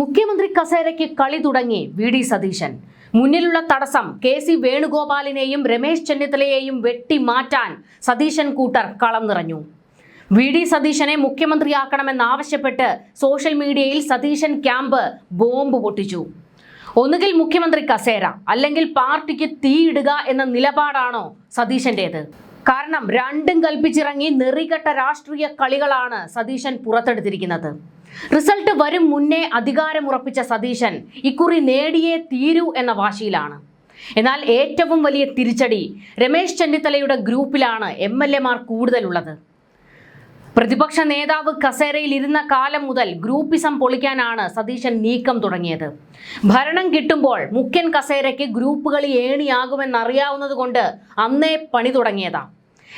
മുഖ്യമന്ത്രി കസേരയ്ക്ക് കളി തുടങ്ങി വി.ഡി. സതീശൻ. മുന്നിലുള്ള തടസ്സം കെ.സി. വേണുഗോപാലിനെയും രമേശ് ചെന്നിത്തലയെയും വെട്ടിമാറ്റാൻ സതീശൻ കൂട്ടർ കളം നിറഞ്ഞു. വി.ഡി. സതീശനെ മുഖ്യമന്ത്രിയാക്കണമെന്നാവശ്യപ്പെട്ട് സോഷ്യൽ മീഡിയയിൽ സതീശൻ ക്യാമ്പ് ബോംബ് പൊട്ടിച്ചു. ഒന്നുകിൽ മുഖ്യമന്ത്രി കസേര, അല്ലെങ്കിൽ പാർട്ടിക്ക് തീയിടുക എന്ന നിലപാടാണോ സതീശന്റേത്? കാരണം രണ്ടും കൽപ്പിച്ചിറങ്ങി നെറികെട്ട രാഷ്ട്രീയ കളികളാണ് സതീശൻ പുറത്തെടുത്തിരിക്കുന്നത്. റിസൾട്ട് വരും മുന്നേ അധികാരമുറപ്പിച്ച സതീശൻ ഇക്കുറി നേടിയേ തീരൂ എന്ന വാശിയിലാണ്. എന്നാൽ ഏറ്റവും വലിയ തിരിച്ചടി രമേശ് ചെന്നിത്തലയുടെ ഗ്രൂപ്പിലാണ് എം.എൽ.എമാർ കൂടുതലുള്ളത്. പ്രതിപക്ഷ നേതാവ് കസേരയിൽ ഇരുന്ന കാലം മുതൽ ഗ്രൂപ്പിസം പൊളിക്കാനാണ് സതീശൻ നീക്കം തുടങ്ങിയത്. ഭരണം കിട്ടുമ്പോൾ മുഖ്യൻ കസേരയ്ക്ക് ഗ്രൂപ്പുകളി ഏണിയാകുമെന്നറിയാവുന്നത് കൊണ്ട് അന്നേ പണി തുടങ്ങിയതാ.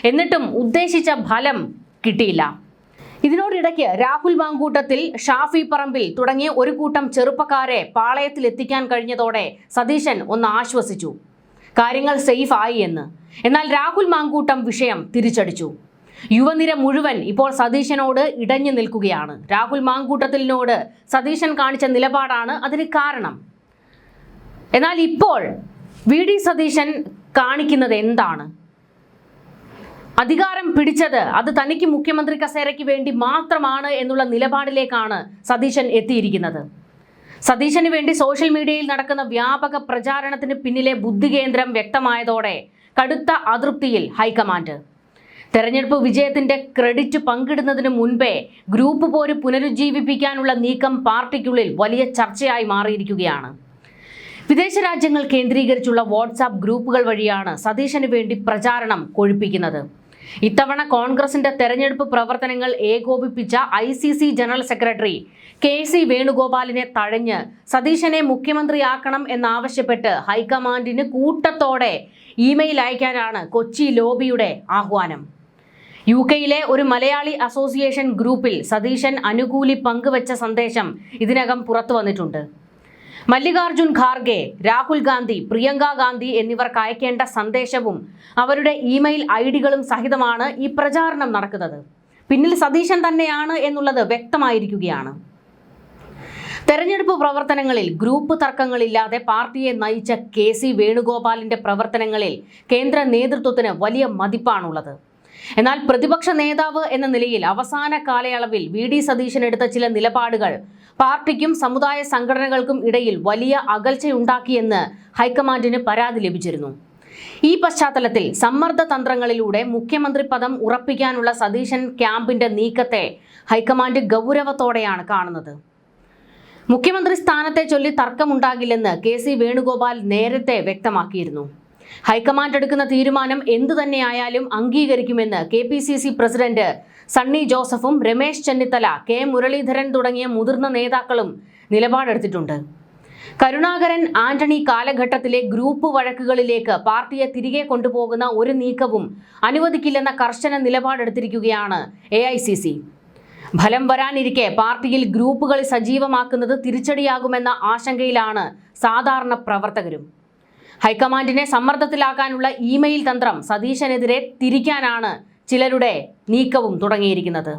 എന്നിട്ടും ഉദ്ദേശിച്ച ഫലം കിട്ടിയില്ല. ഇതിനോടിടയ്ക്ക് രാഹുൽ മാങ്കൂട്ടത്തിൽ, ഷാഫി പറമ്പിൽ തുടങ്ങിയ ഒരു കൂട്ടം ചെറുപ്പക്കാരെ പാളയത്തിൽ എത്തിക്കാൻ കഴിഞ്ഞതോടെ സതീശൻ ഒന്ന് ആശ്വസിച്ചു, കാര്യങ്ങൾ സേഫ് ആയി എന്ന്. എന്നാൽ രാഹുൽ മാങ്കൂട്ടം വിഷയം തിരിച്ചടിച്ചു. യുവനിര മുഴുവൻ ഇപ്പോൾ സതീശനോട് ഇടഞ്ഞു നിൽക്കുകയാണ്. രാഹുൽ മാങ്കൂട്ടത്തിനോട് സതീശൻ കാണിച്ച നിലപാടാണ് അതിന് കാരണം. എന്നാൽ ഇപ്പോൾ വി.ഡി. സതീശൻ കാണിക്കുന്നത് എന്താണ്? അധികാരം പിടിച്ചത് അത് തനിക്ക് മുഖ്യമന്ത്രി കസേരയ്ക്ക് വേണ്ടി മാത്രമാണ് എന്നുള്ള നിലപാടിലേക്കാണ് സതീശൻ എത്തിയിരിക്കുന്നത്. സതീശന് വേണ്ടി സോഷ്യൽ മീഡിയയിൽ നടക്കുന്ന വ്യാപക പ്രചാരണത്തിന് പിന്നിലെ ബുദ്ധികേന്ദ്രം വ്യക്തമായതോടെ കടുത്ത അതൃപ്തിയിൽ ഹൈക്കമാൻഡ്. തെരഞ്ഞെടുപ്പ് വിജയത്തിന്റെ ക്രെഡിറ്റ് പങ്കിടുന്നതിന് മുൻപേ ഗ്രൂപ്പ് പോര് പുനരുജ്ജീവിപ്പിക്കാനുള്ള നീക്കം പാർട്ടിക്കുള്ളിൽ വലിയ ചർച്ചയായി മാറിയിരിക്കുകയാണ്. വിദേശ രാജ്യങ്ങൾ കേന്ദ്രീകരിച്ചുള്ള വാട്സാപ്പ് ഗ്രൂപ്പുകൾ വഴിയാണ് സതീശന് വേണ്ടി പ്രചാരണം കൊഴുപ്പിക്കുന്നത്. ഇത്തവണ കോൺഗ്രസിന്റെ തെരഞ്ഞെടുപ്പ് പ്രവർത്തനങ്ങൾ ഏകോപിപ്പിച്ച ICC ജനറൽ സെക്രട്ടറി കെ.സി. വേണുഗോപാലിനെ തഴഞ്ഞ് സതീശനെ മുഖ്യമന്ത്രിയാക്കണം എന്നാവശ്യപ്പെട്ട് ഹൈക്കമാൻഡിന് കൂട്ടത്തോടെ ഇമെയിൽ അയക്കാനാണ് കൊച്ചി ലോബിയുടെ ആഹ്വാനം. UK-യിലെ ഒരു മലയാളി അസോസിയേഷൻ ഗ്രൂപ്പിൽ സതീശൻ അനുകൂലി പങ്കുവച്ച സന്ദേശം ഇതിനകം പുറത്തു വന്നിട്ടുണ്ട്. മല്ലികാർജുൻ ഖാർഗെ, രാഹുൽ ഗാന്ധി, പ്രിയങ്ക ഗാന്ധി എന്നിവർക്ക് അയക്കേണ്ട സന്ദേശവും അവരുടെ ഇമെയിൽ ഐഡികളും സഹിതമാണ് ഈ പ്രചാരണം നടക്കുന്നത്. പിന്നിൽ സതീശൻ തന്നെയാണ് എന്നുള്ളത് വ്യക്തമായിരിക്കുകയാണ്. തെരഞ്ഞെടുപ്പ് പ്രവർത്തനങ്ങളിൽ ഗ്രൂപ്പ് തർക്കങ്ങളില്ലാതെ പാർട്ടിയെ നയിച്ച കെ.സി. വേണുഗോപാലിന്റെ പ്രവർത്തനങ്ങളിൽ കേന്ദ്ര നേതൃത്വത്തിന് വലിയ മതിപ്പാണുള്ളത്. എന്നാൽ പ്രതിപക്ഷ നേതാവ് എന്ന നിലയിൽ അവസാന കാലയളവിൽ വി.ഡി. സതീശൻ എടുത്ത ചില നിലപാടുകൾ പാർട്ടിക്കും സമുദായ സംഘടനകൾക്കും ഇടയിൽ വലിയ അകൽച്ചയുണ്ടാക്കിയെന്ന് ഹൈക്കമാൻഡിന് പരാതി ലഭിച്ചിരുന്നു. ഈ പശ്ചാത്തലത്തിൽ സമ്മർദ്ദ തന്ത്രങ്ങളിലൂടെ മുഖ്യമന്ത്രി പദം ഉറപ്പിക്കാനുള്ള സതീശൻ ക്യാമ്പിന്റെ നീക്കത്തെ ഹൈക്കമാൻഡ് ഗൗരവത്തോടെയാണ് കാണുന്നത്. മുഖ്യമന്ത്രി സ്ഥാനത്തെ ചൊല്ലി തർക്കമുണ്ടാകില്ലെന്ന് കെ.സി. വേണുഗോപാൽ നേരത്തെ വ്യക്തമാക്കിയിരുന്നു. ഹൈക്കമാൻഡ് എടുക്കുന്ന തീരുമാനം എന്തു തന്നെയായാലും അംഗീകരിക്കുമെന്ന് KPCC പ്രസിഡന്റ് സണ്ണി ജോസഫും രമേശ് ചെന്നിത്തല, കെ മുരളീധരൻ തുടങ്ങിയ മുതിർന്ന നേതാക്കളും നിലപാടെടുത്തിട്ടുണ്ട്. കരുണാകരൻ ആന്റണി കാലഘട്ടത്തിലെ ഗ്രൂപ്പ് വഴക്കുകളിലേക്ക് പാർട്ടിയെ തിരികെ കൊണ്ടുപോകുന്ന ഒരു നീക്കവും അനുവദിക്കില്ലെന്ന കർശന നിലപാടെടുത്തിരിക്കുകയാണ് AICC. ഫലം വരാനിരിക്കെ പാർട്ടിയിൽ ഗ്രൂപ്പുകൾ സജീവമാക്കുന്നത് തിരിച്ചടിയാകുമെന്ന ആശങ്കയിലാണ് സാധാരണ പ്രവർത്തകരും. ഹൈക്കമാൻഡിനെ സമ്മർദ്ദത്തിലാക്കാനുള്ള ഇമെയിൽ തന്ത്രം സതീശനെതിരെ തിരിക്കാനാണ് ചിലരുടെ നീക്കവും തുടങ്ങിയിരിക്കുന്നത്.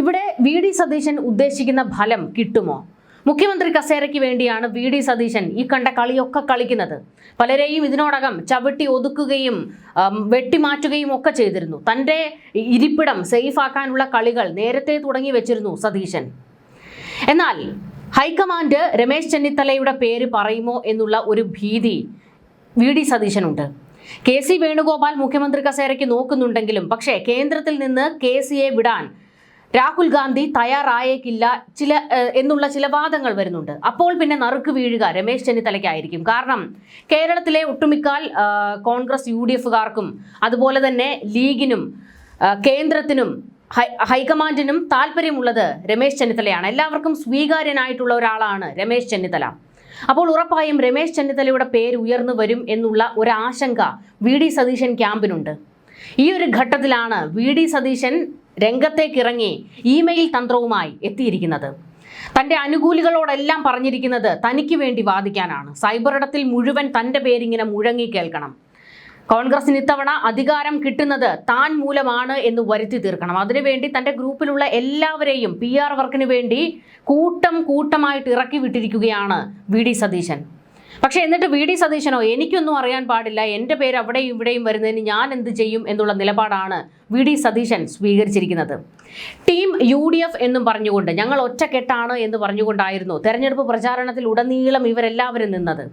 ഇവിടെ വി.ഡി. സതീശൻ ഉദ്ദേശിക്കുന്ന ഫലം കിട്ടുമോ? മുഖ്യമന്ത്രി കസേരയ്ക്ക് വേണ്ടിയാണ് വി.ഡി. സതീശൻ ഈ കണ്ട കളിയൊക്കെ കളിക്കുന്നത്. പലരെയും ഇതിനോടകം ചവിട്ടി ഒതുക്കുകയും വെട്ടിമാറ്റുകയും ഒക്കെ ചെയ്തിരുന്നു. തൻ്റെ ഇരിപ്പിടം സേഫാക്കാനുള്ള കളികൾ നേരത്തെ തുടങ്ങി വെച്ചിരുന്നു സതീശൻ. എന്നാൽ ഹൈക്കമാൻഡ് രമേശ് ചെന്നിത്തലയുടെ പേര് പറയുമോ എന്നുള്ള ഒരു ഭീതി വി.ഡി. സതീശനുണ്ട്. കെ.സി. വേണുഗോപാൽ മുഖ്യമന്ത്രി കസേരയ്ക്ക് നോക്കുന്നുണ്ടെങ്കിലും പക്ഷേ കേന്ദ്രത്തിൽ നിന്ന് കെ.സിയെ വിടാൻ രാഹുൽ ഗാന്ധി തയ്യാറായേക്കില്ല എന്നുള്ള ചില വാദങ്ങൾ വരുന്നുണ്ട്. അപ്പോൾ പിന്നെ നറുക്ക് വീഴുക രമേശ് ചെന്നിത്തലയ്ക്കായിരിക്കും. കാരണം കേരളത്തിലെ ഒട്ടുമിക്കാൽ കോൺഗ്രസ് UDFകാർക്കും അതുപോലെ തന്നെ ലീഗിനും കേന്ദ്രത്തിനും ഹൈക്കമാൻഡിനും താല്പര്യമുള്ളത് രമേശ് ചെന്നിത്തലയാണ്. എല്ലാവർക്കും സ്വീകാര്യനായിട്ടുള്ള ഒരാളാണ് രമേശ് ചെന്നിത്തല. അപ്പോൾ ഉറപ്പായും രമേശ് ചെന്നിത്തലയുടെ പേര് ഉയർന്നു വരും എന്നുള്ള ഒരാശങ്ക വി.ഡി. സതീശൻ ക്യാമ്പിനുണ്ട്. ഈ ഒരു ഘട്ടത്തിലാണ് വി.ഡി. സതീശൻ രംഗത്തേക്കിറങ്ങി ഇമെയിൽ തന്ത്രവുമായി എത്തിയിരിക്കുന്നത്. തൻ്റെ അനുകൂലികളോടെല്ലാം പറഞ്ഞിരിക്കുന്നത് തനിക്ക് വേണ്ടി വാദിക്കാനാണ്. സൈബർ ഇടത്തിൽ മുഴുവൻ തൻ്റെ പേരിങ്ങനെ മുഴങ്ങി കേൾക്കണം. കോൺഗ്രസിന് ഇത്തവണ അധികാരം കിട്ടുന്നത് താൻ മൂലമാണ് എന്ന് വരുത്തി തീർക്കണം. അതിനുവേണ്ടി തന്റെ ഗ്രൂപ്പിലുള്ള എല്ലാവരെയും PR വർക്കിന് വേണ്ടി കൂട്ടമായിട്ട് ഇറക്കി വിട്ടിരിക്കുകയാണ് VD സതീശൻ. പക്ഷേ എന്നിട്ട് VD സതീശനോ എനിക്കൊന്നും അറിയാൻ പാടില്ല, എൻ്റെ പേര് അവിടെയും ഇവിടെയും വരുന്നതിന് ഞാൻ എന്ത് ചെയ്യും എന്നുള്ള നിലപാടാണ് VD സതീശൻ സ്വീകരിച്ചിരിക്കുന്നത്. ടീം UDF എന്നും പറഞ്ഞുകൊണ്ട്, ഞങ്ങൾ ഒറ്റക്കെട്ടാണ് എന്ന് പറഞ്ഞുകൊണ്ടായിരുന്നു തെരഞ്ഞെടുപ്പ് പ്രചാരണത്തിൽ ഉടനീളം ഇവരെല്ലാവരും നിന്നത്.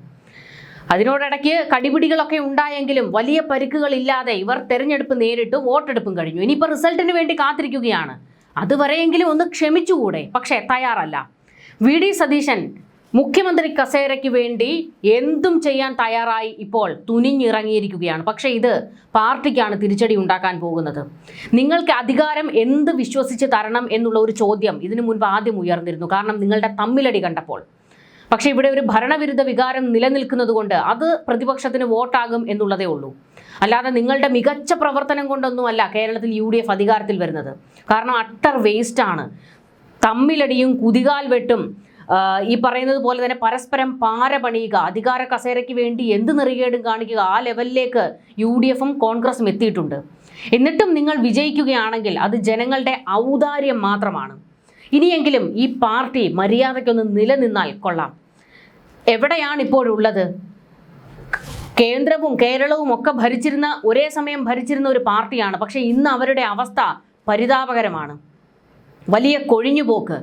അതിനോടിടയ്ക്ക് കടിപിടികളൊക്കെ ഉണ്ടായെങ്കിലും വലിയ പരിക്കുകളില്ലാതെ ഇവർ തെരഞ്ഞെടുപ്പ് നേരിട്ട് വോട്ടെടുപ്പും കഴിഞ്ഞു. ഇനിയിപ്പോൾ റിസൾട്ടിന് വേണ്ടി കാത്തിരിക്കുകയാണ്. അതുവരെയെങ്കിലും ഒന്ന് ക്ഷമിച്ചുകൂടെ? പക്ഷേ തയ്യാറല്ല. VD സതീശൻ മുഖ്യമന്ത്രി കസേരയ്ക്ക് വേണ്ടി എന്തും ചെയ്യാൻ തയ്യാറായി ഇപ്പോൾ തുനിഞ്ഞിറങ്ങിയിരിക്കുകയാണ്. പക്ഷേ ഇത് പാർട്ടിക്കാണ് തിരിച്ചടി ഉണ്ടാക്കാൻ പോകുന്നത്. നിങ്ങൾക്ക് അധികാരം എന്ത് വിശ്വസിച്ച് തരണം എന്നുള്ള ഒരു ചോദ്യം ഇതിനു മുൻപ് ആദ്യം ഉയർന്നിരുന്നു. കാരണം നിങ്ങളുടെ തമ്മിലടി കണ്ടപ്പോൾ. പക്ഷേ ഇവിടെ ഒരു ഭരണവിരുദ്ധ വികാരം നിലനിൽക്കുന്നത് കൊണ്ട് അത് പ്രതിപക്ഷത്തിന് വോട്ടാകും എന്നുള്ളതേ ഉള്ളൂ. അല്ലാതെ നിങ്ങളുടെ മികച്ച പ്രവർത്തനം കൊണ്ടൊന്നുമല്ല കേരളത്തിൽ UDF അധികാരത്തിൽ വരുന്നത്. കാരണം അട്ടർ വേസ്റ്റാണ്. തമ്മിലടിയും കുതികാൽ വെട്ടും ഈ പറയുന്നത് പോലെ തന്നെ പരസ്പരം പാര പണിയുക, അധികാര കസേരയ്ക്ക് വേണ്ടി എന്ത് നെറികേടും കാണിക്കുക, ആ ലെവലിലേക്ക് UDFും കോൺഗ്രസും എത്തിയിട്ടുണ്ട്. എന്നിട്ടും നിങ്ങൾ വിജയിക്കുകയാണെങ്കിൽ അത് ജനങ്ങളുടെ ഔദാര്യം മാത്രമാണ്. ഇനിയെങ്കിലും ഈ പാർട്ടി മര്യാദയ്ക്കൊന്ന് നിലനിന്നാൽ കൊള്ളാം. എവിടെയാണ് ഇപ്പോഴുള്ളത്? കേന്ദ്രവും കേരളവും ഒക്കെ ഒരേ സമയം ഭരിച്ചിരുന്ന ഒരു പാർട്ടിയാണ്. പക്ഷേ ഇന്ന് അവരുടെ അവസ്ഥ പരിതാപകരമാണ്. വലിയ കൊഴിഞ്ഞുപോക്ക്,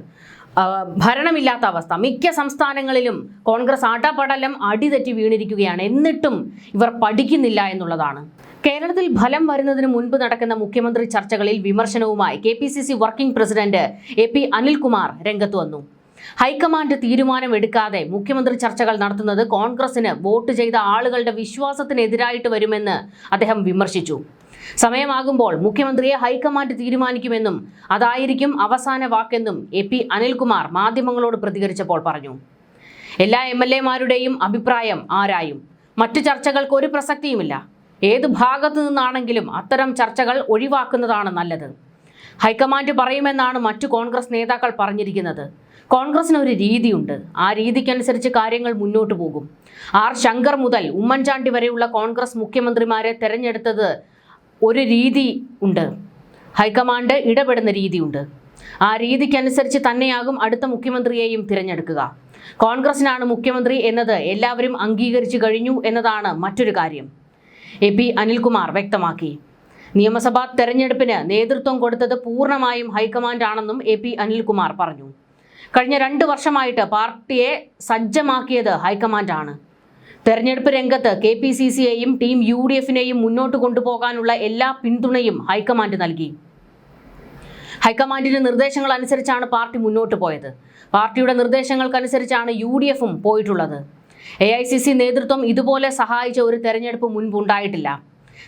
ഭരണമില്ലാത്ത അവസ്ഥ. മിക്ക സംസ്ഥാനങ്ങളിലും കോൺഗ്രസ് അടപടലം അടിതെറ്റി വീണിരിക്കുകയാണ്. എന്നിട്ടും ഇവർ പഠിക്കുന്നില്ല എന്നുള്ളതാണ്. കേരളത്തിൽ ഫലം വരുന്നതിന് മുൻപ് നടക്കുന്ന മുഖ്യമന്ത്രി ചർച്ചകളിൽ വിമർശനവുമായി KPCC working president AP Anilkumar രംഗത്ത് വന്നു. ഹൈക്കമാൻഡ് തീരുമാനമെടുക്കാതെ മുഖ്യമന്ത്രി ചർച്ചകൾ നടത്തുന്നത് കോൺഗ്രസിന് വോട്ട് ചെയ്ത ആളുകളുടെ വിശ്വാസത്തിനെതിരായിട്ട് വരുമെന്ന് അദ്ദേഹം വിമർശിച്ചു. സമയമാകുമ്പോൾ മുഖ്യമന്ത്രിയെ ഹൈക്കമാൻഡ് തീരുമാനിക്കുമെന്നും അതായിരിക്കും അവസാന വാക്കെന്നും AP അനിൽകുമാർ മാധ്യമങ്ങളോട് പ്രതികരിച്ചപ്പോൾ പറഞ്ഞു. എല്ലാ MLA-മാരുടെയും അഭിപ്രായം ആരായും. മറ്റു ചർച്ചകൾക്ക് ഒരു പ്രസക്തിയുമില്ല. ഏത് ഭാഗത്തു നിന്നാണെങ്കിലും അത്തരം ചർച്ചകൾ ഒഴിവാക്കുന്നതാണ് നല്ലത്. ഹൈക്കമാൻഡ് പറയുമെന്നാണ് മറ്റു കോൺഗ്രസ് നേതാക്കൾ പറഞ്ഞിരിക്കുന്നത്. കോൺഗ്രസിന് ഒരു രീതിയുണ്ട്. ആ രീതിക്കനുസരിച്ച് കാര്യങ്ങൾ മുന്നോട്ട് പോകും. R. ശങ്കർ മുതൽ ഉമ്മൻചാണ്ടി വരെയുള്ള കോൺഗ്രസ് മുഖ്യമന്ത്രിമാരെ തെരഞ്ഞെടുത്തത് ഒരു രീതി ഉണ്ട്. ഹൈക്കമാൻഡ് ഇടപെടുന്ന രീതിയുണ്ട്. ആ രീതിക്കനുസരിച്ച് തന്നെയാകും അടുത്ത മുഖ്യമന്ത്രിയെയും തിരഞ്ഞെടുക്കുക. കോൺഗ്രസിനാണ് മുഖ്യമന്ത്രി എന്നത് എല്ലാവരും അംഗീകരിച്ചു കഴിഞ്ഞു എന്നതാണ് മറ്റൊരു കാര്യം. AP അനിൽകുമാർ വ്യക്തമാക്കി. നിയമസഭാ തെരഞ്ഞെടുപ്പിന് നേതൃത്വം കൊടുത്തത് പൂർണ്ണമായും ഹൈക്കമാൻഡാണെന്നും AP അനിൽകുമാർ പറഞ്ഞു. കഴിഞ്ഞ 2 വർഷമായിട്ട് പാർട്ടിയെ സജ്ജമാക്കിയത് ഹൈക്കമാൻഡാണ്. തെരഞ്ഞെടുപ്പ് രംഗത്ത് KPCC-യെയും ടീം UDF-നെയും മുന്നോട്ട് കൊണ്ടുപോകാനുള്ള എല്ലാ പിന്തുണയും ഹൈക്കമാൻഡ് നൽകി. ഹൈക്കമാൻഡിന്റെ നിർദ്ദേശങ്ങൾ അനുസരിച്ചാണ് പാർട്ടി മുന്നോട്ട് പോയത്. പാർട്ടിയുടെ നിർദ്ദേശങ്ങൾക്കനുസരിച്ചാണ് UDF-ഉം പോയിട്ടുള്ളത്. AICC നേതൃത്വം ഇതുപോലെ സഹായിച്ച ഒരു തെരഞ്ഞെടുപ്പ് മുൻപുണ്ടായിട്ടില്ല.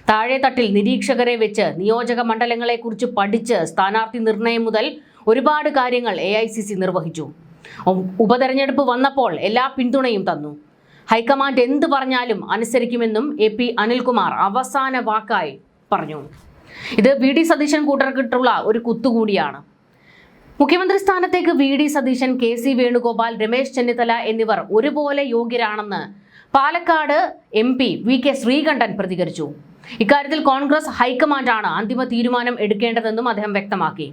താഴെത്തട്ടിൽ നിരീക്ഷകരെ വെച്ച് നിയോജക മണ്ഡലങ്ങളെക്കുറിച്ച് പഠിച്ച് സ്ഥാനാർത്ഥി നിർണയം മുതൽ ഒരുപാട് കാര്യങ്ങൾ AICC നിർവഹിച്ചു. ഉപതെരഞ്ഞെടുപ്പ് വന്നപ്പോൾ എല്ലാ പിന്തുണയും തന്നു. ഹൈക്കമാൻഡ് എന്ത് പറഞ്ഞാലും അനുസരിക്കുമെന്നും AP അനിൽകുമാർ അവസാന വാക്കായി പറഞ്ഞു. ഇത് VD സതീശൻ കൂട്ടർക്കിട്ടുള്ള ഒരു കുത്തുകൂടിയാണ്. മുഖ്യമന്ത്രി സ്ഥാനത്തേക്ക് VD സതീശൻ, KC വേണുഗോപാൽ, രമേശ് ചെന്നിത്തല എന്നിവർ ഒരുപോലെ യോഗ്യരാണെന്ന് പാലക്കാട് MP VK ശ്രീകണ്ഠൻ പ്രതികരിച്ചു. ഇക്കാര്യത്തിൽ കോൺഗ്രസ് ഹൈക്കമാൻഡാണ് അന്തിമ തീരുമാനം എടുക്കേണ്ടതെന്നും അദ്ദേഹം വ്യക്തമാക്കി.